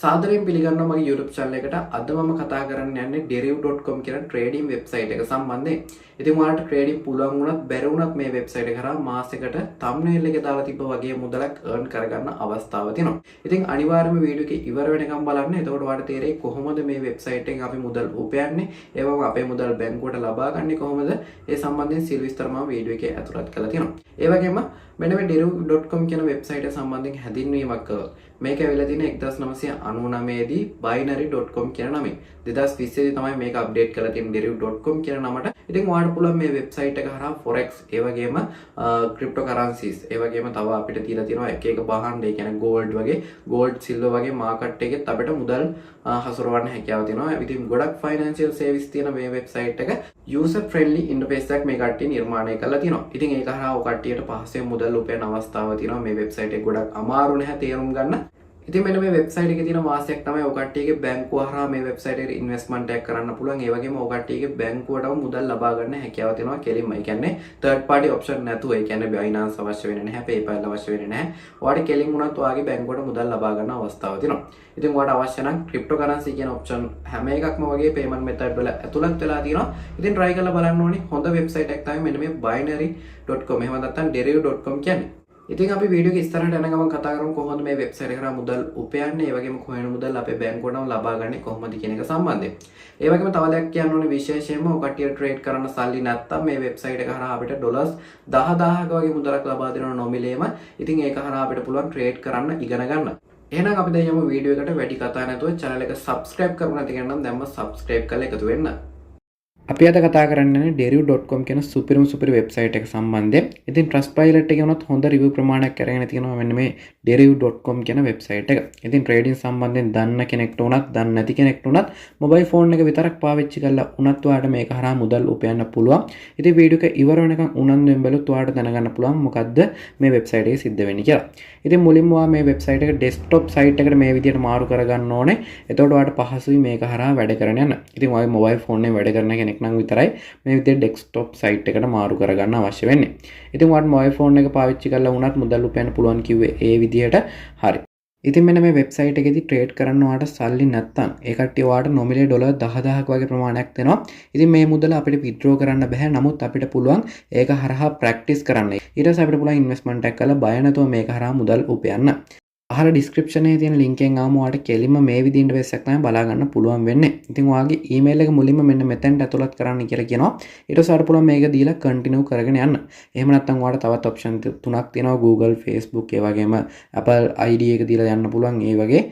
සාදරයෙන් පිළිගන්නවා මගේ YouTube channel එකට. අද මම කතා කරන්න යන්නේ deriv.com කියන trading website එක සම්බන්ධයෙන්. ඉතින් ඔයාලට trading පුළුවන් වුණත් බැරි වුණත් මේ website එක කරා මාසෙකට thumbnail එක දාලා තිබ්බ වගේ මුදලක් earn කරගන්න අවස්ථාව තියෙනවා. ඉතින් අනිවාර්යයෙන්ම වීඩියෝ එක ඉවර වෙනකම් බලන්න. එතකොට ඔයාලට තේරෙයි කොහොමද මේ website එකෙන් අපි මුදල් උපයන්නේ. ඒ වගේම අපේ මුදල් බැංකුවට ලබා ගන්නේ කොහොමද? ඒ සම්බන්ධයෙන් සිල් විස්තර මම වීඩියෝ එකේ ඇතුළත් කරලා තියෙනවා. ඒ වගේම මෙන්න මේ deriv.com කියන website එක සම්බන්ධයෙන් හැඳින්වීමක් කළා. මේක ඇවිල්ලා තියෙන 1999 දී binary.com කියන නමින් 2020 දී තමයි මේක අප්ඩේට් කරලා තියෙන deriv.com කියන නමට. ඉතින් ඔයාලට පුළුවන් මේ වෙබ්සයිට් එක හරහා forex ඒ වගේම cryptocurrencies ඒ වගේම තව අපිට තියලා තියෙනවා එක එක භාණ්ඩ ඒ කියන්නේ gold වගේ gold silver වගේ මාකට් එකෙත් අපිට මුදල් හසුරවන්න හැකියාව තියෙනවා. ඉතින් ගොඩක් financial service තියෙන මේ වෙබ්සයිට් එක user friendly interface එකක් මේ කට්ටිය නිර්මාණය කරලා තියෙනවා. ඉතින් ඒක හරහා ඔය කට්ටියට පහසුවෙන් මුදල් උපයන අවස්ථාව තියෙනවා. මේ වෙබ්සයිට් එක ගොඩක් අමාරු නැහැ තේරුම් ගන්න. ඉතින් මෙන්න මේ වෙබ්සයිට් එකේ තියෙන වාසියක් තමයි ඔය කට්ටියගේ බැංකුව හරහා මේ වෙබ්සයිට් එකට ඉන්වෙස්ට්මන්ට් එකක් කරන්න පුළුවන්. ඒ වගේම ඔය කට්ටියගේ බැංකුවටම මුදල් ලබා ගන්න හැකියාව තියෙනවා කෙලින්ම. ඒ කියන්නේ third party option නැතුව. ඒ කියන්නේ Binance අවශ්‍ය වෙන්නේ නැහැ, PayPal අවශ්‍ය වෙන්නේ නැහැ. ඔයාලට කෙලින් වුණත් ඔයාගේ බැංකුවට මුදල් ලබා ගන්න අවස්ථාව තියෙනවා. ඉතින් ඔයාලට අවශ්‍ය නම් cryptocurrency කියන option හැම එකක්ම වගේ payment method වල ඇතුළත් වෙලා තියෙනවා. ඉතින් try කරලා බලන්න ඕනේ. හොඳ වෙබ්සයිට් එකක් තමයි මෙන්න මේ binary.com. එහෙම නැත්නම් deriv.com කියන්නේ. ඉතින් අපි වීඩියෝ එක ඉස්සරහට යන ගමන් කතා කරමු කොහොමද මේ වෙබ්සයිට් එක කරා මුදල් උපයන්නේ, ඒ වගේම කොහෙන් මුදල් අපේ බැංකුවටම ලබා ගන්න කොහොමද කියන එක සම්බන්ධයෙන්. ඒ වගේම තව දෙයක් කියන්න ඕනේ විශේෂයෙන්ම ඔය කට්ටිය ට්‍රේඩ් කරන්න සල්ලි නැත්තම් මේ වෙබ්සයිට් එක කරා අපිට ඩොලර්ස් 10000ක වගේ මුදලක් ලබා දෙනවා නොමිලේම. ඉතින් ඒක හරහා අපිට පුළුවන් ට්‍රේඩ් කරන්න ඉගෙන ගන්න. එහෙනම් අපි දැන් යමු වීඩියෝ එකට. වැඩි කතා නැතුව channel එක subscribe කරමු නැති කෙනා නම් දැන්ම subscribe කරලා එකතු වෙන්න. අපි අද කතා කරන්නේ deriv.com කියන සුපිරි වෙබ්සයිට් එක සම්බන්ධයෙන්. ඉතින් Trustpilot එකේ වුණත් හොඳ රිවිව් ප්‍රමාණයක් අරගෙන තියෙනවා මෙන්න මේ deriv.com කියන වෙබ්සයිට් එක. ඉතින් ට්‍රේඩින් සම්බන්ධයෙන් දන්න කෙනෙක්ට උනත් දන්නේ නැති කෙනෙක්ට උනත් මොබයිල් ෆෝන් එක විතරක් පාවිච්චි කරලා උනත් ඔයාලට මේක හරහා මුදල් උපයන්න පුළුවන්. ඉතින් වීඩියෝ එක ඉවර වෙනකන් උනන්දුවෙන් බලුත් ඔයාලට දැනගන්න පුළුවන් මොකද්ද මේ වෙබ්සයිට් එකේ සිද්ධ වෙන්නේ කියලා. ඉතින් මුලින්ම ඔයා මේ වෙබ්සයිට් එක ඩෙස්ක්ටොප් සයිට් එකට මේ විදිහට මාරු කරගන්න ඕනේ. එතකොට ඔයාලට පහසුයි මේක හරහා වැඩ කරන්න යන්න. ඉතින් ඔයාගේ මොබයිල් ෆෝන් එකේ වැඩ කරන කෙනෙක් නම් විතරයි මේ විදිහට ඩෙස්ක්ටොප් සයිට් එකට මාරු කරගන්න අවශ්‍ය වෙන්නේ. ඉතින් ඔයාලට මොබයිල් ෆෝන් එක පාවිච්චි කරලා වුණත් මුදල් උපයන්න පුළුවන් කිව්වේ ඒ විදිහට හරි. ඉතින් මෙන්න මේ වෙබ්සයිට් එකේදී ට්‍රේඩ් කරන්න ඔයාලට සල්ලි නැත්තම් ඒ කට්ටිය ඔයාලට නොමිලේ ඩොලර් 10000ක වගේ ප්‍රමාණයක් දෙනවා. ඉතින් මේ මුදල අපිට විත්ඩ්‍රෝ කරන්න බෑ. නමුත් අපිට පුළුවන් ඒක හරහා ප්‍රැක්ටිස් කරන්න. ඊට පස්සේ අපිට පුළුවන් ඉන්වෙස්ට්මන්ට් එකක් කරලා බය නැතුව මේක හරහා මුදල් උපයන්න. අහල ඩිස්ක්‍රිප්ෂන් එකේ තියෙන link එකෙන් ආවම ඔයාලට කෙලින්ම මේ විදිහේ ඉන්ටර්ෆේස් එකක් තමයි බලා ගන්න පුළුවන් වෙන්නේ. ඉතින් ඔයාගේ email එක මුලින්ම මෙන්න මෙතෙන්ට ඇතුළත් කරන්න කියලා කියනවා. ඊට පස්සේ ඔයාලට පුළුවන් මේක දීලා continue කරගෙන යන්න. එහෙම නැත්නම් ඔයාලට තවත් option තුනක් තියෙනවා. Google, Facebook ඒ වගේම Apple ID එක දීලා යන්න පුළුවන්. ඒ වගේ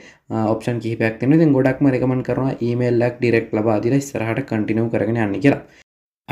option කිහිපයක් තියෙනවා. ඉතින් ගොඩක්ම recommend කරනවා email එකක් direct ලබා දීලා ඉස්සරහට continue කරගෙන යන්න කියලා.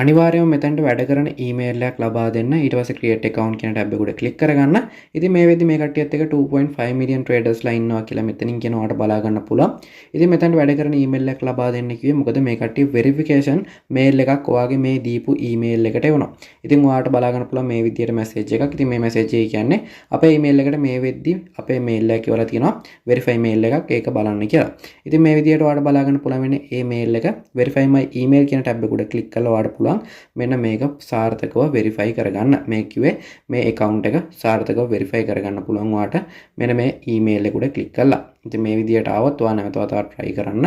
අනිවාර්යයෙන්ම මෙතනට වැඩ කරන ඊමේල් එකක් ලබා දෙන්න. ඊට පස්සේ create account කියන ටැබ් එක උඩ ක්ලික් කරගන්න. ඉතින් මේ වෙද්දි මේ කට්ටියත් එක 2.5 million traders ලා ඉන්නවා කියලා මෙතනින් කියන ඔයාලට බලා ගන්න පුළුවන්. ඉතින් මෙතනට වැඩ කරන ඊමේල් එකක් ලබා දෙන්න කිව්වේ මොකද මේ කට්ටිය verification mail එකක් ඔයාගේ මේ දීපු ඊමේල් එකට එවනවා. ඉතින් ඔයාලට බලා ගන්න පුළුවන් මේ විදියට message එකක්. ඉතින් මේ message එක කියන්නේ අපේ ඊමේල් එකට මේ වෙද්දි අපේ mail එක කියලා තියෙනවා verify mail එකක්. ඒක බලන්න කියලා. ඉතින් මේ විදියට ඔයාලට බලා ගන්න පුළුවන් වෙන්නේ මේ mail එක verify my email කියන ටැබ් එක උඩ ක්ලික් කරලා ඔයාලට මෙන්න මේක සාර්ථකව වෙරිෆයි කරගන්න. මේ කිව්වේ මේ account එක සාර්ථකව වෙරිෆයි කරගන්න පුළුවන් ඔයාට මෙන්න මේ email එක උඩ ක්ලික් කරලා. ඉතින් මේ විදියට ආවොත් ඔයා නැවත වතාවක් try කරන්න.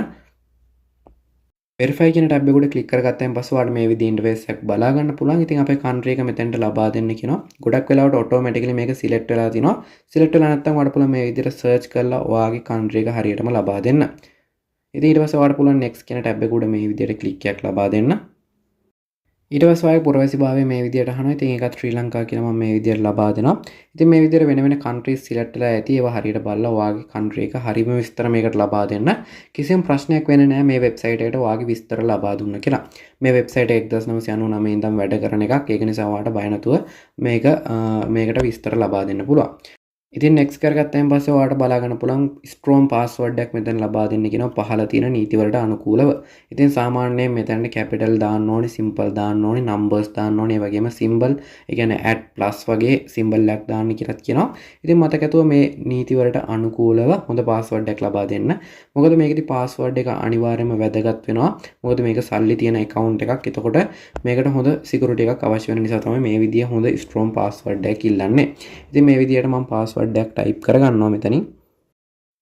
වෙරිෆයි කියන ටැබ් එක උඩ ක්ලික් කරගත්තාන් පස්සේ ඔයාලට මේ විදිහේ ඉන්ටර්ෆේස් එකක් බලා ගන්න පුළුවන්. ඉතින් අපේ country එක මෙතෙන්ට ලබා දෙන්න කියනවා. ගොඩක් වෙලාවට automatically මේක select වෙලා තිනවා. select වෙලා නැත්නම් ඔයාලට පුළුවන් මේ විදිහට search කරලා ඔයාගේ country එක හරියටම ලබා දෙන්න. ඉතින් ඊට පස්සේ ඔයාලට පුළුවන් next කියන ටැබ් එක උඩ මේ විදිහට click එකක් ලබා දෙන්න. ඊට පස්සේ ඔයාගේ පුරවැසිභාවය මේ විදිහට අහනවා. ඉතින් ඒකත් ශ්‍රී ලංකා කියලා මම මේ විදිහට ලබා දෙනවා. ඉතින් මේ විදිහට වෙන වෙන countries select වෙලා ඇති. ඒවා හරියට බලලා ඔයාගේ country එක හරියම විස්තර මේකට ලබා දෙන්න. කිසිම ප්‍රශ්නයක් වෙන්නේ නැහැ මේ වෙබ්සයිට් එකට ඔයාගේ විස්තර ලබා දුන්න කියලා. මේ වෙබ්සයිට් එක 1999 ඉඳන් වැඩ කරන එකක්. ඒක නිසා ඔයාලට බය නැතුව මේකට විස්තර ලබා දෙන්න පුළුවන්. ඉතින් next කරගත්තාන් පස්සේ ඔයාලට බලා ගන්න පුළුවන් strong password එකක් මෙතන ලබා දෙන්න කියනවා පහළ තියෙන නීති වලට අනුකූලව. ඉතින් සාමාන්‍යයෙන් මෙතන capital දාන්න ඕනේ, simple දාන්න ඕනේ, numbers දාන්න ඕනේ, ඒ වගේම symbol, ඒ කියන්නේ at plus වගේ symbol එකක් දාන්න කියලාත් කියනවා. ඉතින් මතකතුව මේ නීති වලට අනුකූලව හොඳ password එකක් ලබා දෙන්න. මොකද මේකෙදි password එක අනිවාර්යයෙන්ම වැදගත් වෙනවා. මොකද මේක සල්ලි තියෙන account එකක්. එතකොට මේකට හොඳ security එකක් අවශ්‍ය වෙන නිසා තමයි මේ විදිය හොඳ strong password එකක් ඉල්ලන්නේ. ඉතින් මේ විදියට මම password එකක් type කරගන්නවා මෙතනින්.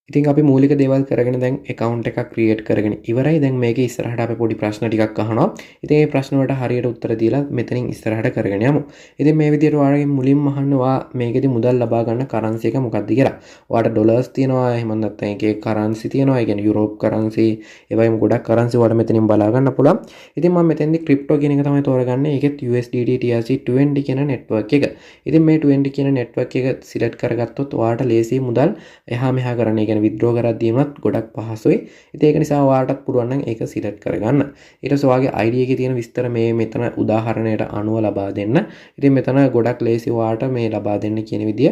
ඉතින් අපි මූලික දේවල් කරගෙන දැන් account එකක් create කරගෙන ඉවරයි. දැන් මේකේ ඉස්සරහට අපි පොඩි ප්‍රශ්න ටිකක් අහනවා. ඉතින් මේ ප්‍රශ්න වලට හරියට උත්තර දීලා මෙතනින් ඉස්සරහට කරගෙන යමු. ඉතින් මේ විදිහට ඔයාලගෙන් මුලින්ම අහනවා මේකෙදි මුදල් ලබා ගන්න කරන්සි එක මොකක්ද කියලා. ඔයාලට ඩොලර්ස් තියෙනවා, එහෙම නැත්නම් එකේ කරන්සි තියෙනවා. ඒ කියන්නේ යුරෝප් කරන්සි, ඒ වගේම ගොඩක් කරන්සි ඔයාලට මෙතනින් බලා ගන්න පුළුවන්. ඉතින් මම මෙතෙන්දි ක්‍රිප්ටෝ කියන එක තමයි තෝරගන්නේ. ඒකෙත් USDT TRC20 කියන network එක. ඉතින් මේ 20 කියන network එක select කරගත්තොත් ඔයාලට ලේසියි මුදල් එහා මෙහා කරන්න. විද්‍රෝ කරද්දීමත් ගොඩක් පහසුයි. ඉතින් ඒක නිසා ඔයාලටත් පුළුවන් නම් ඒක සිලෙක්ට් කරගන්න. ඊට පස්සේ ඔයාගේ ID එකේ තියෙන විස්තර මේ මෙතන උදාහරණයට අනුව ලබා දෙන්න. ඉතින් මෙතන ගොඩක් ලේසි ඔයාලට මේ ලබා දෙන්න කියන විදිය.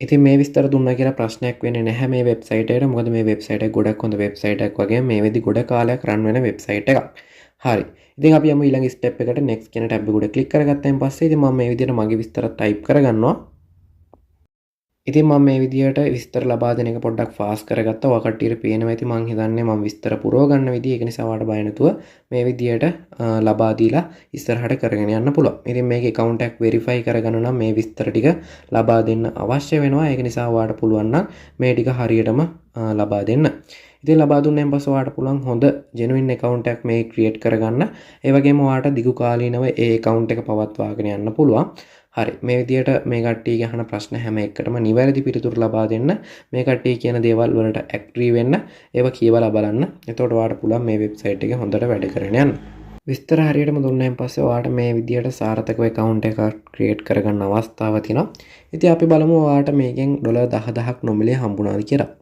ඉතින් මේ විස්තර දුන්නා කියලා ප්‍රශ්නයක් වෙන්නේ නැහැ මේ වෙබ්සයිට් එකට. මොකද මේ වෙබ්සයිට් එක ගොඩක් හොඳ වෙබ්සයිට් එකක් වගේ මේ වෙදි ගොඩ කාලයක් රන් වෙන වෙබ්සයිට් එකක්. හරි. ඉතින් අපි යමු ඊළඟ ස්ටෙප් එකට. next කියන ටැබ් එක උඩ ක්ලික් කරගත්තාන් පස්සේ ඉතින් මම මේ විදිහට මගේ විස්තර ටයිප් කරගන්නවා. ඉතින් මම මේ විදිහට විස්තර ලබා දෙන එක පොඩ්ඩක් ෆාස්ට් කරගත්තා. ඔය කට්ටියට පේනවා ඇති මං හිතන්නේ මම විස්තර පුරව ගන්න විදිය. ඒක නිසා ඔයාලට බය නැතුව මේ විදිහට ලබා දීලා ඉස්සරහට කරගෙන යන්න පුළුවන්. ඉතින් මේකේ account එක verify කරගන්න නම් මේ විස්තර ටික ලබා දෙන්න අවශ්‍ය වෙනවා. ඒක නිසා ඔයාලට පුළුවන් නම් මේ ටික හරියටම ලබා දෙන්න. ඉතින් ලබා දුන්නාන් පස්සේ ඔයාලට පුළුවන් හොඳ genuine account එකක් මේ create කරගන්න. ඒ වගේම ඔයාලට දිගු කාලීනව ඒ account එක පවත්වාගෙන යන්න පුළුවන්. හරි මේ විදිහට මේ කට්ටියගේ අහන ප්‍රශ්න හැම එකකටම නිවැරදි පිළිතුරු ලබා දෙන්න. මේ කට්ටිය කියන දේවල් වලට ඇග්‍රී වෙන්න. ඒව කියවලා බලන්න. එතකොට ඔයාලට පුළුවන් මේ වෙබ්සයිට් එක හොඳට වැඩ කරගෙන යන්න. විස්තර හරියටම දුන්නාන් පස්සේ ඔයාලට මේ විදිහට සාර්ථකව account එකක් create කරගන්න අවස්ථාවක් තියෙනවා. ඉතින් අපි බලමු ඔයාලට මේකෙන් $10,000ක් නොමිලේ හම්බුණාද කියලා.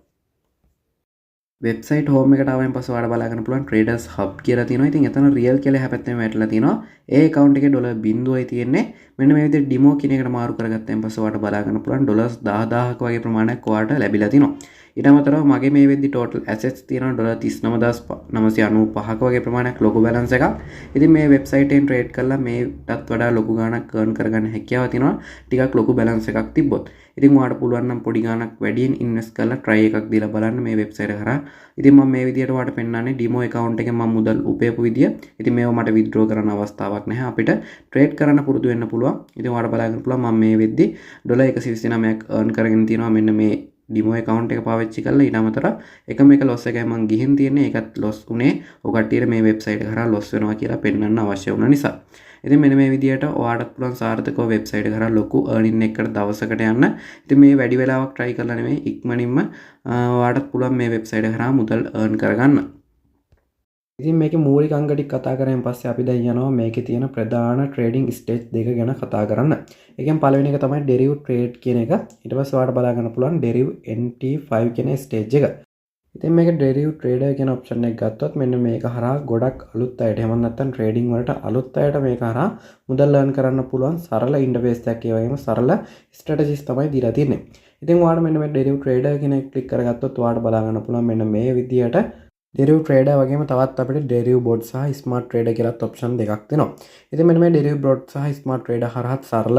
වෙබ්සයිට් හෝම් එකට ආවම පස්සේ ඔයාලට බලා ගන්න පුළුවන් Traders Hub කියලා තියෙනවා. ඉතින් එතන රියල් කියලා එහා පැත්තෙම වැටලා තියෙනවා. ඒ account එකේ $0.0යි තියෙන්නේ. මෙන්න මේ විදිහට ඩිමෝ කියන එකට මාරු කරගත්තාන් පස්සේ ඔයාලට බලා ගන්න පුළුවන් $10,000ක වගේ ප්‍රමාණයක් ඔයාලට ලැබිලා තිනවා. ඊට අමතරව මගේ මේ වෙද්දි total assets තියෙනවා $39,995ක වගේ ප්‍රමාණයක් ලොකු balance එකක්. ඉතින් මේ වෙබ්සයිට් එකෙන් trade කරලා මේටත් වඩා ලොකු ගාණක් earn කරගන්න හැකියාව තියෙනවා. ටිකක් ලොකු balance එකක් තිබ්බොත්. ඉතින් ඔයාලට පුළුවන් නම් පොඩි ගාණක් වැඩියෙන් invest කරලා try එකක් දීලා බලන්න මේ වෙබ්සයිට් එක කරා. ඉතින් මම මේ විදිහට ඔයාලට පෙන්නන්නේ demo account එකෙන් මම මුදල් උපයපු විදිය. ඉතින් මේව මට withdraw කරන්න අවස්ථාවක් නැහැ. අපිට trade කරන්න පුරුදු වෙන්න පුළුවන්. ඉතින් ඔයාලට බලාගන්න පුළුවන් මම මේ වෙද්දි $129ක් earn කරගෙන තියෙනවා මෙන්න මේ demo account එක පාවිච්චි කරලා. ඊට අමතරව එකම එක loss එකයි මම ගිහින් තියෙන්නේ. ඒකත් loss උනේ ඔය කට්ටියට මේ වෙබ්සයිට් එක කරා loss වෙනවා කියලා පෙන්වන්න අවශ්‍ය වුණ නිසා. ඉතින් මෙන්න මේ විදිහට ඔයාලට පුළුවන් සාර්ථකව වෙබ්සයිට් එක කරා ලොකු earning එකකට දවසකට යන්න. ඉතින් මේ වැඩි වෙලාවක් try කරලා නෙමෙයි ඉක්මනින්ම ඔයාලට පුළුවන් මේ වෙබ්සයිට් එක කරා මුදල් earn කරගන්න. ඉතින් මේකේ මූලික අංග ටික කතා කරගෙන පස්සේ අපි දැන් යනවා මේකේ තියෙන ප්‍රධාන ට්‍රේඩින් ස්ටේජ් දෙක ගැන කතා කරන්න. ඒකෙන් පළවෙනි එක තමයි derivative trade කියන එක. ඊට පස්සේ ඔයාලට බලා ගන්න පුළුවන් derivative NT5 කියන ස්ටේජ් එක. ඉතින් මේක derivative trader කියන ඔප්ෂන් එක ගත්තොත් මෙන්න මේක හරහා ගොඩක් අලුත් අයට එහෙම නැත්නම් ට්‍රේඩින් වලට අලුත් අයට මේක හරහා මුදල් earn කරන්න පුළුවන් සරල ඉන්ටර්ෆේස් එකක්. ඒ වගේම සරල ස්ට්‍රැටජිස් තමයි දීලා තියෙන්නේ. ඉතින් ඔයාලට මෙන්න මේ derivative trader කියන එක ක්ලික් කරගත්තොත් ඔයාලට බලා ගන්න පුළුවන් මෙන්න මේ විදියට derivative trader වගේම තවත් අපිට derivative bot සහ smart trader කියලා ඔප්ෂන් දෙකක් තියෙනවා. ඉතින් මෙන්න මේ derivative bot සහ smart trader හරහා සරල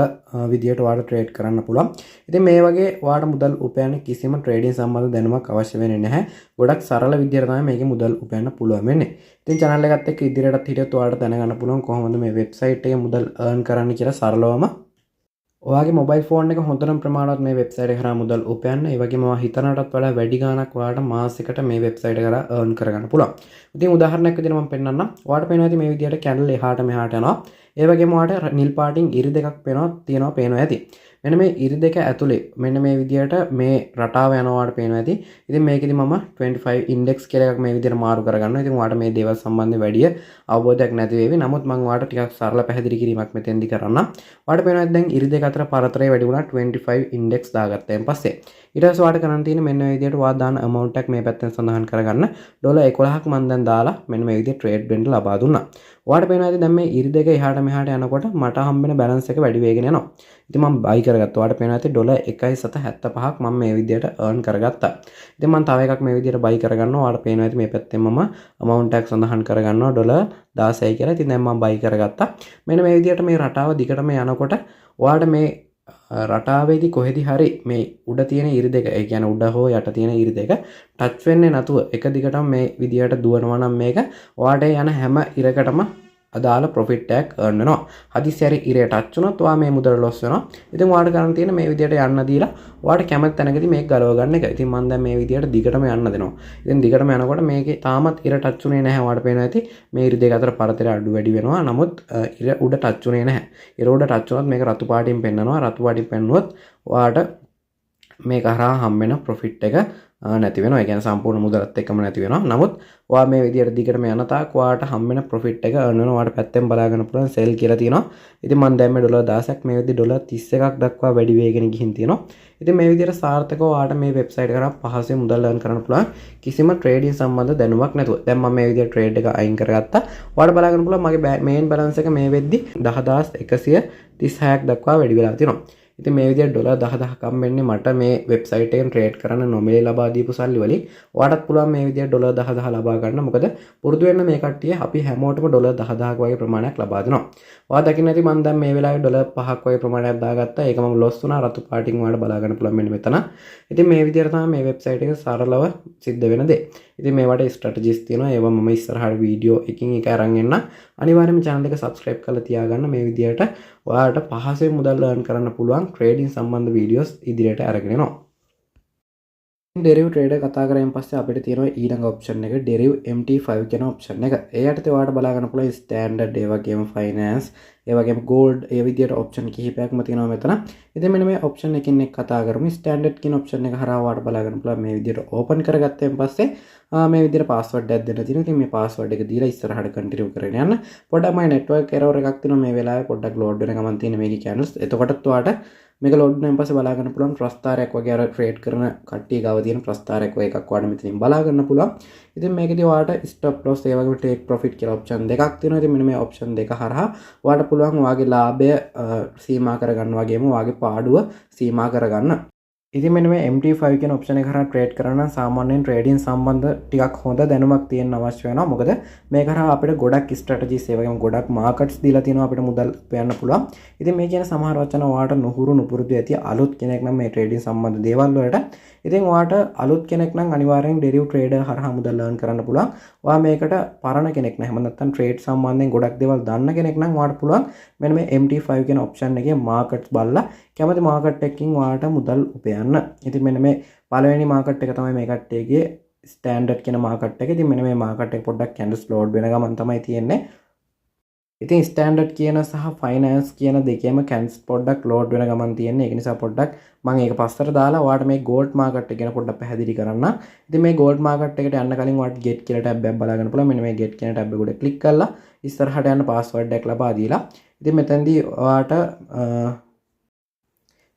විදියට ඔයාලට trade කරන්න පුළුවන්. ඉතින් මේ වගේ ඔයාලට මුදල් උපයන්න කිසිම trading සම්බන්ධ දැනුමක් අවශ්‍ය වෙන්නේ නැහැ. ගොඩක් සරල විදියට තමයි මේකේ මුදල් උපයන්න පුළුවන් වෙන්නේ. ඉතින් channel එකත් එක්ක ඉදිරියටත් හිටියොත් ඔයාලට දැනගන්න පුළුවන් කොහොමද මේ වෙබ්සයිට් එකේ මුදල් earn කරන්න කියලා සරලවම. ඔයාගේ මොබයිල් ෆෝන් එක හොඳටම ප්‍රමාණවත් මේ වෙබ්සයිට් එක කරා මුදල් උපයන්න. ඒ වගේම ඔයා හිතනටත් වඩා වැඩි ගාණක් ඔයාලට මාසෙකට මේ වෙබ්සයිට් එක කරා earn කරගන්න පුළුවන්. ඉතින් උදාහරණයක් විදිහට මම පෙන්නන්නම්. ඔයාලට පේනවා ඇති මේ විදිහට කැන්ඩල් එහාට මෙහාට යනවා. ඒ වගේම ඔයාලට නිල් පාටින් ඉරි දෙකක් පේනවා ඇති. මෙන්න මේ ඉරි දෙක ඇතුලේ මෙන්න මේ විදිහට මේ රටාව යනවාට පේනවා ඇති. ඉතින් මේකෙදි මම 25 ඉන්ඩෙක්ස් කියලා එකක් මේ විදිහට මාරු කරගන්නවා. ඉතින් ඔයාලට මේ දේවල් සම්බන්ධව වැඩි අවබෝධයක් නැති වේවි. නමුත් මම ඔයාලට ටිකක් සරල පැහැදිලි කිරීමක් මෙතෙන්දි කරන්නම්. ඔයාලට පේනවා දැන් ඉරි දෙක අතර පරතරය වැඩි වුණා 25 ඉන්ඩෙක්ස් දාගත්තාන් පස්සේ. ඊට පස්සේ ඔයාලට කරන්න තියෙන්නේ මෙන්න මේ විදිහට ඔයා දාන amount එක මේ පැත්තෙන් සඳහන් කරගන්න. $11ක් මම දැන් දාලා මෙන්න මේ විදිහට trade වෙන්න ලබා දුන්නා. ඔයාලට පේනවා ඇති දැන් මේ ඉරි දෙක එහාට මෙහාට යනකොට මට හම්බෙන balance එක වැඩි වෙගෙන යනවා. ඉතින් මම buy කරගත්තා. ඔයාලට පේනවා ඇති $1.75ක් මම මේ විදිහට earn කරගත්තා. ඉතින් මම තව එකක් මේ විදිහට buy කරගන්නවා. ඔයාලට පේනවා ඇති මේ පැත්තෙන් මම amount එක සඳහන් කරගන්නවා $16යි කියලා. ඉතින් දැන් මම buy කරගත්තා. මෙන්න මේ විදිහට මේ රටාව දිගටම යනකොට ඔයාලට මේ රටාවේදී කොහෙදි හරි මේ උඩ තියෙන ඉරි දෙක, ඒ කියන්නේ උඩ හෝ යට තියෙන ඉරි දෙක ටච් වෙන්නේ නැතුව එක දිගටම මේ විදිහට දුවනවා නම් මේක ඔයාලට යන හැම ඉරකටම අදාළ ප්‍රොෆිට් එකක් earn වෙනවා. හදිස්සියේ හරි ඉරේ ටච් වුණොත් ඔයා මේ මුදල loss වෙනවා. ඉතින් ඔයාලට කරන්න තියෙන මේ විදිහට යන්න දීලා ඔයාලට කැමති තැනකදී මේක ගලව ගන්න එක. ඉතින් මම දැන් මේ විදිහට දිගටම යන්න දෙනවා. ඉතින් දිගටම යනකොට මේකේ තාමත් ඉර ටච් වුණේ නැහැ. ඔයාලට පේනවා ඇති මේ ඉර දෙක අතර පරතරය අඩු වැඩි වෙනවා. නමුත් ඉර උඩ ටච් වුණේ නැහැ. ඉර උඩ ටච් වුණොත් මේක රතු පාටින් පෙන්නනවා. රතු පාටින් පෙන්නුවොත් ඔයාලට මේ කරා හම්බෙන ප්‍රොෆිට් එක නැති වෙනවා. ඒ කියන්නේ සම්පූර්ණ මුදලත් එක්කම නැති වෙනවා. නමුත් ඔයා මේ විදිහට දිගටම යන තාක් ඔයාට හම්බෙන ප්‍රොෆිට් එක earn වෙනවා. ඔයාට පැත්තෙන් බලා ගන්න පුළුවන් sell කියලා තියෙනවා. ඉතින් මම දැන් මේ ඩොලර් 10ක් මේ විදිහට ඩොලර් 31ක් දක්වා වැඩි වේගෙන ගිහින් තියෙනවා. ඉතින් මේ විදිහට සාර්ථකව ඔයාට මේ වෙබ්සයිට් කරා පහසුවෙන් මුදල් earn කරන්න පුළුවන් කිසිම ට්‍රේඩින් සම්බන්ධ දැනුමක් නැතුව. දැන් මම මේ විදිහට ට්‍රේඩ් එක අයින් කරගත්තා. ඔයාට බලා ගන්න පුළුවන් මගේ මේන් බැලන්ස් එක මේ වෙද්දි 10136ක් දක්වා වැඩි වෙලා තියෙනවා. ඉතින් මේ විදිහට ඩොලර් 10000ක් හම්බෙන්නේ මට මේ වෙබ්සයිට් එකෙන් ට්‍රේඩ් කරන්න නොමිලේ ලබා දීපු සල්ලි වලින්. ඔයාටත් පුළුවන් මේ විදිහට ඩොලර් 10000 ලබා ගන්න. මොකද පුරුදු වෙන්න මේ කට්ටිය අපි හැමෝටම ඩොලර් 10000ක් වගේ ප්‍රමාණයක් ලබා දෙනවා. ඔයා දකින්න ඇති මම දැන් මේ වෙලාවේ ඩොලර් 5ක් වගේ ප්‍රමාණයක් දාගත්තා. ඒක මම ලොස් වුණා. රතු පාටින් ඔයාලට බලා ගන්න පුළුවන් මෙන්න මෙතන. ඉතින් මේ විදිහට තමයි මේ වෙබ්සයිට් එක සරලව සිද්ධ වෙන දේ. ඉතින් මේවට ස්ට්‍රැටජිස් තියෙනවා. ඒවා මම ඉස්සරහට වීඩියෝ එකකින් එක අරන් එන්න. අනිවාර්යයෙන්ම channel එක subscribe කරලා තියාගන්න. මේ විදිහට ඔයාලට පහසුවෙන් මුදල් earn කරන්න පුළුවන් ට්‍රේඩින් සම්බන්ධ වීඩියෝස් ඉදිරියට අරගෙන එනවා. ඩෙරිව් ට්‍රේඩර් කතා කරායින් පස්සේ අපිට තියෙනවා ඊළඟ ඔප්ෂන් එක ඩෙරිව් MT5 කියන ඔප්ෂන් එක. ඒ යටතේ ඔයාලට බලා ගන්න පුළුවන් ස්ටෑන්ඩඩ් ඒ වගේම ෆයිනෑන්ස් ඒ වගේම ගෝල්ඩ් ඒ විදිහට ඔප්ෂන් කිහිපයක්ම තියෙනවා මෙතන. ඉතින් මෙන්න මේ ඔප්ෂන් එකකින් එක කතා කරමු. ස්ටෑන්ඩඩ් කියන ඔප්ෂන් එක හරහා ඔයාලට බලා ගන්න පුළුවන් මේ විදිහට ඕපන් කරගත්තෙන් පස්සේ මේ විදිහට පාස්වර්ඩ් එකක් දෙන්න තියෙනවා. ඉතින් මේ පාස්වර්ඩ් එක දීලා ඉස්සරහට කන්ටිනියු කරගෙන යන්න. පොඩ්ඩක් මගේ නෙට්වර්ක් එරර් එකක් තියෙනවා මේ වෙලාවේ. පොඩ්ඩක් ලෝඩ් වෙන ගමන් තියෙන මේකේ channels. එතකොටත් ඔයාලට මේක ලෝඩ් වෙනන් පස්සේ බලා ගන්න පුළුවන් ප්‍රස්තාරයක් වගේ අර ට්‍රේඩ් කරන කට්ටිය ගාව තියෙන ප්‍රස්තාරයක් වගේ එකක් ඔයාලට මෙතනින් බලා ගන්න පුළුවන්. ඉතින් මේකදී ඔයාලට ස්ටොප් ලොස් ඒ වගේම ටේක් ප්‍රොෆිට් කියලා ඔප්ෂන් දෙකක් තියෙනවා. ඉතින් මෙන්න මේ ඔප්ෂන් දෙක හරහා ඔයාලට පුළුවන් ඔයාගේ ලාභය සීමා කරගන්න වගේම ඔයාගේ පාඩුව සීමා කරගන්න. ඉතින් මෙන්න මේ MT5 කියන ඔප්ෂන් එක හරහා ට්‍රේඩ් කරන්න නම් සාමාන්‍යයෙන් ට්‍රේඩින් සම්බන්ධ ටිකක් හොඳ දැනුමක් තියෙන්න අවශ්‍ය වෙනවා. මොකද මේක හරහා අපිට ගොඩක් ස්ට්‍රැටජිස් ඒ වගේම ගොඩක් මාකට්ස් දීලා තියෙනවා අපිට මුදල් උපයන්න පුළුවන්. ඉතින් මේ කියන සමහර වචන ඔයාලට නුහුරු නුපුරුදු ඇති අලුත් කෙනෙක් නම් මේ ට්‍රේඩින් සම්බන්ධ දේවල් වලට. ඉතින් ඔයාලට අලුත් කෙනෙක් නම් අනිවාර්යෙන් ඩෙරිව් ට්‍රේඩර් හරහා මුදල් earn කරන්න පුළුවන්. ඔයා මේකට පරණ කෙනෙක් නැහැ. නැත්නම් ට්‍රේඩ් සම්බන්ධයෙන් ගොඩක් දේවල් දන්න කෙනෙක් නම් ඔයාලට පුළුවන් මෙන්න මේ MT5 කියන ඔප්ෂන් එකේ මාකට්ස් බලලා කැමති මාකට් එකකින් ඔයාලට මුදල් උපයන්න. ඉතින් මෙන්න මේ පළවෙනි මාකට් එක තමයි මේ කට්ටියගේ ස්ටෑන්ඩඩ් කියන මාකට් එක. ඉතින් මෙන්න මේ මාකට් එක පොඩ්ඩක් කැන්ඩල්ස් ලෝඩ් වෙන ගමන් තමයි තියෙන්නේ. ඉතින් ස්ටෑන්ඩඩ් කියන සහ ෆයිනෑන්ස් කියන දෙකේම කැන්ස් පොඩ්ඩක් ලෝඩ් වෙන ගමන් තියෙන්නේ. ඒක නිසා පොඩ්ඩක් මම ඒක පස්සට දාලා ඔයාලට මේ ගෝල්ඩ් මාකට් එක ගැන පොඩ්ඩක් පැහැදිලි කරන්න. ඉතින් මේ ගෝල්ඩ් මාකට් එකට යන්න කලින් ඔයාලට get කියලා ටැබ් එකක් බලා ගන්න පුළුවන්. මෙන්න මේ get කියන ටැබ් එක උඩ ක්ලික් කරලා ඉස්සරහට යන්න පාස්වර්ඩ් එකක් ලබා දීලා ඉතින් මෙතනදී ඔයාලට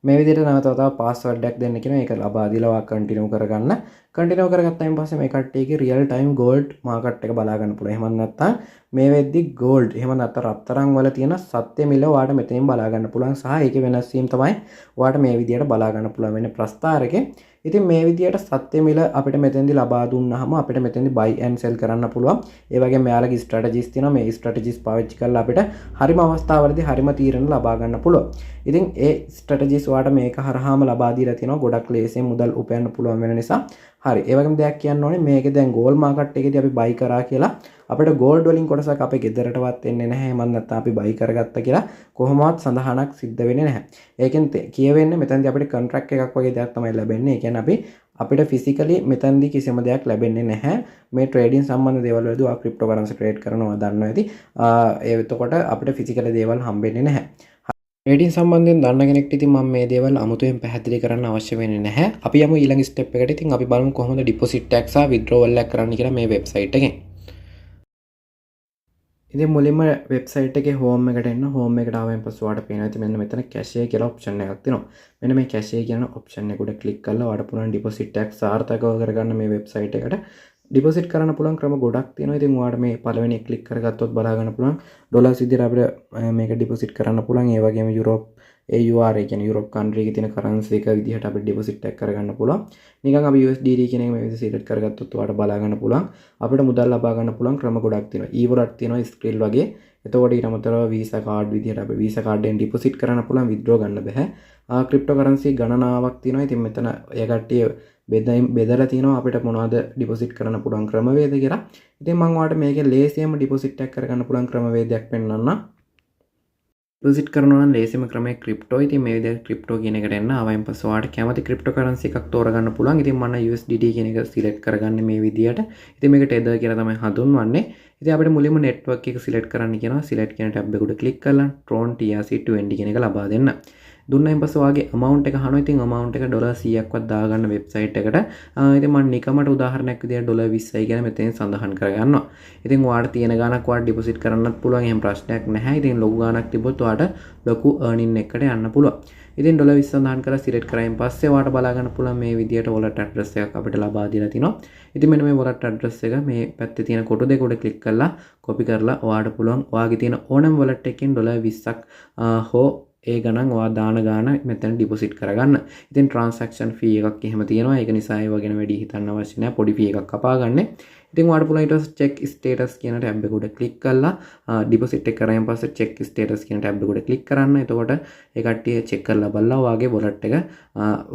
මේ විදිහට නැවතත් පාස්වර්ඩ් එකක් දෙන්න කියනවා. ඒක ලබා දීලා ඔයා කන්ටිනියු කරගන්න. කන්ටිනියු කරගත්තායින් පස්සේ මේ කට්ටියගේ රියල් ටයිම් ගෝල්ඩ් මාකට් එක බලා ගන්න පුළුවන්. එහෙම නැත්නම් මේ වෙද්දි ගෝල්ඩ් එහෙම නැත්නම් රත්තරන් වල තියෙන සත්‍ය මිල ඔයාලට මෙතනින් බලා ගන්න පුළුවන්. සහ ඒකේ වෙනස් වීම තමයි ඔයාලට මේ විදිහට බලා ගන්න පුළුවන් වෙන්නේ ප්‍රස්තාරකේ. ඉතින් මේ විදිහට සත්‍ය මිල අපිට මෙතෙන්දි ලබා දුන්නාම අපිට මෙතෙන්දි buy and sell කරන්න පුළුවන්. ඒ වගේම මෙයාලගේ ස්ට්‍රැටජිස් තියෙනවා. මේ ස්ට්‍රැටජිස් පාවිච්චි කරලා අපිට හරිම අවස්ථාවලදී හරිම තීරණ ලබා ගන්න පුළුවන්. ඉතින් ඒ ස්ට්‍රැටජිස් ඔයාලට මේක හරහාම ලබා දීලා තියෙනවා. ගොඩක් ලේසියෙන් මුදල් උපයන්න පුළුවන් වෙන නිසා. හරි. ඒ වගේම දෙයක් කියන්න ඕනේ මේකේ දැන් ගෝල් මාකට් එකේදී අපි buy කරා කියලා අපිට ගෝල්ඩ් වලින් කොටසක් අපේ ගෙදරටවත් එන්නේ නැහැ. මම නැත්නම් අපි buy කරගත්තා කියලා කොහොමවත් සඳහනක් සිද්ධ වෙන්නේ නැහැ. ඒකෙන් කියවෙන්නේ මෙතනදී අපිට කොන්ට්‍රැක්ට් එකක් වගේ දෙයක් තමයි ලැබෙන්නේ. ඒ කියන්නේ අපිට ෆිසිකලි මෙතනදී කිසිම දෙයක් ලැබෙන්නේ නැහැ. මේ ට්‍රේඩින් සම්බන්ධ දේවල් වලදී ඔයා ක්‍රිප්ටෝකරන්සි ට්‍රේඩ් කරනවා දන්නවා ඇති. එතකොට අපිට ෆිසිකල් දේවල් හම්බෙන්නේ නැහැ. ට්‍රේඩින් සම්බන්ධයෙන් දන්න කෙනෙක්ට ඉතින් මම මේ දේවල් අමුතුවෙන් පැහැදිලි කරන්න අවශ්‍ය වෙන්නේ නැහැ. අපි යමු ඊළඟ ස්ටෙප් එකට. ඉතින් අපි බලමු කොහොමද ඩිපොසිට් එකක් සහ විත්ඩ්‍රෝවල් එකක් කරන්න කියලා මේ වෙබ්සයිට් එකෙන්. ඉතින් මුලින්ම වෙබ්සයිට් එකේ හෝම් එකට එන්න. හෝම් එකට ආවෙන් පස්සේ ඔයාලට පේනවා ඉතින් මෙන්න මෙතන කැෂේ කියලා ඔප්ෂන් එකක් තියෙනවා. මෙන්න මේ කැෂේ කියන ඔප්ෂන් එක උඩ ක්ලික් කරලා ඔයාලට පුළුවන් ඩිපොසිට් එකක් සාර්ථකව කරගන්න මේ වෙබ්සයිට් එකට. ඩිපොසිට් කරන්න පුළුවන් ක්‍රම ගොඩක් තියෙනවා. ඉතින් ඔයාලට මේ පළවෙනි ක්ලික් කරගත්තොත් බලා ගන්න පුළුවන් ඩොලර්ස් විදිහට අපිට මේක ඩිපොසිට් කරන්න පුළුවන්. ඒ වගේම යුරෝප් AUR ඒ කියන්නේ යුරෝප් කන්ට්‍රි එකේ තියෙන කරන්සි එක විදිහට අපිට ඩිපොසිට් එකක් කරගන්න පුළුවන්. නිකන් අපි USDT කියන එක මේ විදිහට සිලෙක්ට් කරගත්තොත් ඔයාලට බලා ගන්න පුළුවන්. අපිට මුදල් ලබා ගන්න පුළුවන් ක්‍රම ගොඩක් තියෙනවා. e-wallet තියෙනවා, Skrill වගේ. එතකොට ඊට අමතරව Visa card විදිහට අපි Visa card එකෙන් ඩිපොසිට් කරන්න පුළුවන්, withdraw ගන්න බෑ. ක්‍රිප්ටෝකරන්සි ගණනාවක් තියෙනවා. ඉතින් මෙතන ඒ කට්ටිය බෙදලා තියෙනවා අපිට මොනවද ඩිපොසිට් කරන්න පුළුවන් ක්‍රමවේද කියලා. ඉතින් මම ඔයාලට මේකේ ලේසියෙන්ම ඩිපොසිට් එකක් කරගන්න පුළුවන් ක්‍රමවේදයක් පෙන්නන්නම්. ඩිපොසිට් කරනවා නම් ලේසිම ක්‍රමය ක්‍රිප්ටෝ. ඉතින් මේ විදිහට ක්‍රිප්ටෝ කියන එකට එන්න ආවයින් පස්සේ ඔයාලට කැමති ක්‍රිප්ටෝකරන්සි එකක් තෝරගන්න පුළුවන්. ඉතින් මම USDT කියන එක සිලෙක්ට් කරගන්නේ මේ විදිහට. ඉතින් මේක Tether කියලා තමයි හඳුන්වන්නේ. ඉතින් අපිට මුලින්ම නෙට්වර්ක් එක සිලෙක්ට් කරන්න කියනවා. සිලෙක්ට් කියන ටැබ් එක උඩ ක්ලික් කරලා Tron TRC20 කියන එක ලබා දෙන්න. දුන්නයින් පස්සේ ඔයාගේ amount එක අහනවා. ඉතින් amount එක $100ක්වත් දාගන්න වෙබ්සයිට් එකට. ඉතින් මම නිකමට උදාහරණයක් විදියට $20යි කියලා මෙතෙන් සඳහන් කරගන්නවා. ඉතින් ඔයාලට තියෙන ගාණක් ඔයාලට ඩිපොසිට් කරන්නත් පුළුවන්. එහෙම ප්‍රශ්නයක් නැහැ. ඉතින් ලොකු ගාණක් තිබ්බොත් ඔයාලට ලොකු earning එකකට යන්න පුළුවන්. ඉතින් $20 සඳහන් කරලා සිලෙක්ට් කරායින් පස්සේ ඔයාලට බලා ගන්න පුළුවන් මේ විදියට wallet address එකක් අපිට ලබා දීලා තිනවා. ඉතින් මෙන්න මේ wallet address එක මේ පැත්තේ තියෙන කොටු දෙක උඩ ක්ලික් කරලා copy කරලා ඔයාලට පුළුවන් ඔයාගේ තියෙන ඕනම wallet එකකින් $20ක් හෝ ඒ ගණන් ඔයා දාන ගාන මෙතන ඩිපොසිට් කරගන්න. ඉතින් transaction fee එකක් එහෙම තියෙනවා. ඒක නිසා ඒව ගැන වැඩි හිතන්න අවශ්‍ය නැහැ. පොඩි fee එකක් කපා ගන්න. ඉතින් ඔයාලට පුළුවන් ඊට පස්සේ check status කියන ටැබ් එක උඩ ක්ලික් කරලා ඩිපොසිට් එක කරායින් පස්සේ check status කියන ටැබ් එක උඩ ක්ලික් කරන්න. එතකොට ඒ කට්ටිය check කරලා බලලා ඔයාගේ wallet එක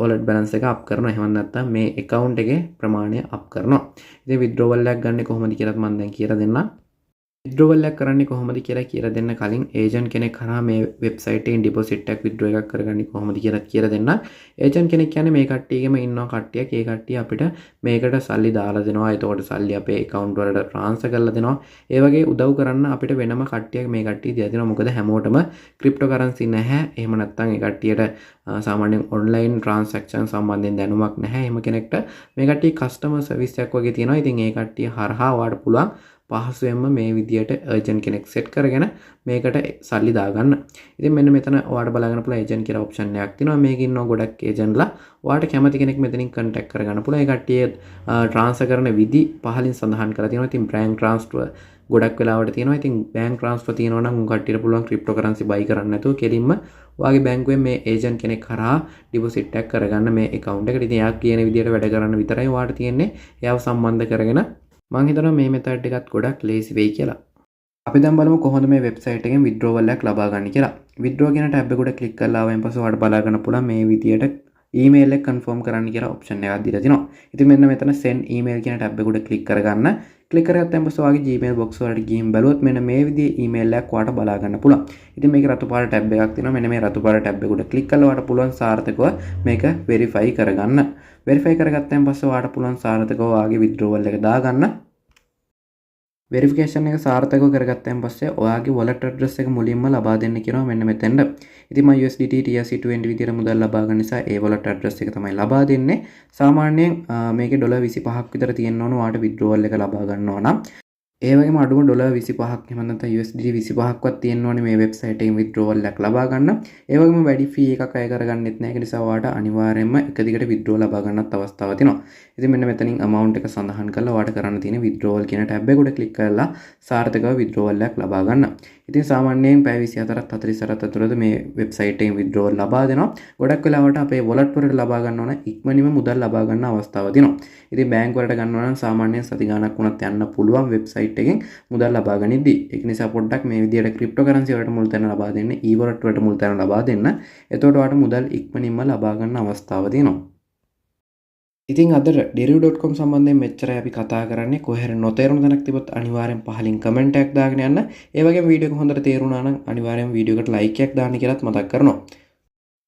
wallet balance එක up කරනවා. එහෙම නැත්නම් මේ account එකේ ප්‍රමාණය up කරනවා. ඉතින් withdrawal එකක් ගන්න කොහොමද කියලාත් මම දැන් කියලා දෙන්නම්. withdrawal එකක් කරන්නේ කොහොමද කියලා දෙන්න කලින් ඒජන්ට් කෙනෙක් කරා මේ වෙබ්සයිට් එකෙන් ඩිපොසිට් එකක් withdraw එකක් කරගන්නේ කොහොමද කියලා දෙන්න. ඒජන්ට් කෙනෙක් කියන්නේ මේ කට්ටියගෙම ඉන්නවා කට්ටියක්. ඒ කට්ටිය අපිට මේකට සල්ලි දාලා දෙනවා. එතකොට සල්ලි අපේ account වලට transfer කරලා දෙනවා. ඒ වගේ උදව් කරන්න අපිට වෙනම කට්ටියක් මේ කට්ටිය දීලා දෙනවා. මොකද හැමෝටම cryptocurrency නැහැ. එහෙම නැත්නම් ඒ කට්ටියට සාමාන්‍යයෙන් online transaction සම්බන්ධයෙන් දැනුමක් නැහැ. එහෙම කෙනෙක්ට මේ කට්ටිය customer service එකක් වගේ තියෙනවා. ඉතින් ඒ කට්ටිය හරහා ඔයාලට පුළුවන් පහසුවෙන්ම මේ විදියට ඒජන්ට් කෙනෙක් සෙට් කරගෙන මේකට සල්ලි දාගන්න. ඉතින් මෙන්න මෙතන ඔයාලට බලාගන්න පුළුවන් ඒජන්ට් කියලා ඔප්ෂන් එකක් තියෙනවා. මේකේ ඉන්නවා ගොඩක් ඒජන්ට්ලා. ඔයාලට කැමති කෙනෙක් මෙතනින් කන්ටැක්ට් කරගන්න පුළුවන්. ඒ කට්ටිය ට්‍රාන්ස්ෆර් කරන විදි පහලින් සඳහන් කරලා තියෙනවා. ඉතින් බැංක් ට්‍රාන්ස්ෆර් ගොඩක් වෙලාවට තියෙනවා. ඉතින් බැංක් ට්‍රාන්ස්ෆර් තියෙනවා නම් උන් කට්ටියට පුළුවන් ක්‍රිප්ටෝකරන්සි බයි කරන්න නැතුව කෙලින්ම ඔයාගේ බැංකුවෙන් මේ ඒජන්ට් කෙනෙක් කරා ඩිපොසිට් එකක් කරගන්න මේ account එකට. ඉතින් එයා කියන විදියට වැඩ කරන්න විතරයි ඔයාලට තියෙන්නේ. එයාව සම්බන්ධ කරගෙන මම හිතනවා මේ මෙතඩ් එකත් ගොඩක් ලේසි වෙයි කියලා. අපි දැන් බලමු කොහොමද මේ වෙබ්සයිට් එකෙන් withdrawal එකක් ලබා ගන්න කියලා. withdraw කියන ටැබ් එක උඩ ක්ලික් කරලා ආවයින් පස්සේ ඔයාලට බලා ගන්න පුළුවන් මේ විදියට email එක confirm කරන්න කියලා option එකක් දීලා තිනවා. ඉතින් මෙන්න මෙතන send email කියන ටැබ් එක උඩ ක්ලික් කරගන්න. ක්ලික් කරගත්තාම පස්සේ ඔයාගේ Gmail box වලට ගිහින් බැලුවොත් මෙන්න මේ විදිහේ email එකක් ඔයාලට බලා ගන්න පුළුවන්. ඉතින් මේකේ රතු පාට ටැබ් එකක් තියෙනවා. මෙන්න මේ රතු පාට ටැබ් එක උඩ ක්ලික් කරලා ඔයාලට පුළුවන් සාර්ථකව මේක verify කරගන්න. verify කරගත්තාම පස්සේ ඔයාලට පුළුවන් සාර්ථකව ඔයාගේ withdrawal එක දාගන්න. වෙරිෆිකේෂන් එක සාර්ථකව කරගත්තාන් පස්සේ ඔයාගේ wallet address එක මුලින්ම ලබා දෙන්න කියනවා මෙන්න මෙතෙන්ට. ඉතින් මම USDT TRC20 විදියට මුදල් ලබා ගන්න නිසා ඒ wallet address එක තමයි ලබා දෙන්නේ. සාමාන්‍යයෙන් මේකේ $25ක් විතර තියෙන්න ඕන ඔයාලට withdrawal එක ලබා ගන්නවා නම්. ඒ වගේම අඩුම $25ක් එහෙම නැත්නම් USDT 25ක්වත් තියෙන්න ඕනේ මේ වෙබ්සයිට් එකෙන් withdrawal එකක් ලබා ගන්න. ඒ වගේම වැඩි fee එකක් අය කරගන්නෙත් නැහැ. ඒ නිසා ඔයාලට අනිවාර්යයෙන්ම එක දිගට withdraw ලබා ගන්නත් අවස්ථාවක් තියෙනවා. ඉතින් මෙන්න මෙතනින් amount එක සඳහන් කරලා ඔයාලට කරන්න තියෙන withdrawal කියන ටැබ් එක උඩ ක්ලික් කරලා සාර්ථකව withdrawal එකක් ලබා ගන්න. ඉතින් සාමාන්‍යයෙන් පැය 24ක් 48ක් අතරතුරද මේ වෙබ්සයිට් එකෙන් withdrawal ලබා දෙනවා. ගොඩක් වෙලාවට අපේ wallet වලට ලබා ගන්න ඕන ඉක්මනින්ම මුදල් ලබා ගන්න අවස්ථාවක් තියෙනවා. ඉතින් බැංක් වලට ගන්නවා නම් සාමාන්‍යයෙන් සති ගාණක් වුණත් යන්න පුළුවන් වෙබ්සයිට් එකෙන් මුදල් ලබා ගනිද්දී. ඒක නිසා පොඩ්ඩක් මේ විදියට ක්‍රිප්ටෝකරන්සි වලට මුල් තැන ලබා දෙන්න, e-wallet වලට මුල් තැන ලබා දෙන්න. එතකොට ඔයාලට මුදල් ඉක්මනින්ම ලබා ගන්න අවස්ථාවක් තියෙනවා. ඉතින් අද deriv.com සම්බන්ධයෙන් මෙච්චරයි අපි කතා කරන්නේ. කොහේ හරි නොතේරුණු තැනක් තිබොත් අනිවාර්යෙන් පහලින් කමෙන්ට් එකක් දාගෙන යන්න. ඒ වගේම වීඩියෝ එක හොඳට තේරුණා නම් අනිවාර්යෙන් වීඩියෝ එකට ලයික් එකක් දාන්න කියලාත් මතක් කරනවා.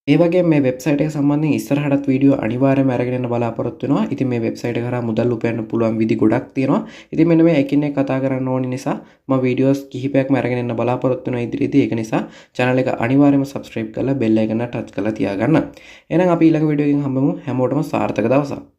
ඒ වගේම මේ වෙබ්සයිට් එක සම්බන්ධයෙන් ඉස්සරහටත් වීඩියෝ අනිවාර්යයෙන්ම අරගෙන යන්න බලාපොරොත්තු වෙනවා. ඉතින් මේ වෙබ්සයිට් එක කරා මුදල් උපයන්න පුළුවන් විදි ගොඩක් තියෙනවා. ඉතින් මෙන්න මේ එකින් එක කතා කරන්න ඕනි නිසා මම වීඩියෝස් කිහිපයක්ම අරගෙන යන්න බලාපොරොත්තු වෙනවා ඉදිරියේදී. ඒක නිසා channel එක අනිවාර්යයෙන්ම subscribe කරලා bell icon එක touch කරලා තියාගන්න. එහෙනම් අපි ඊළඟ වීඩියෝ එකකින් හම්බෙමු. හැමෝටම සාර්ථක දවසක්.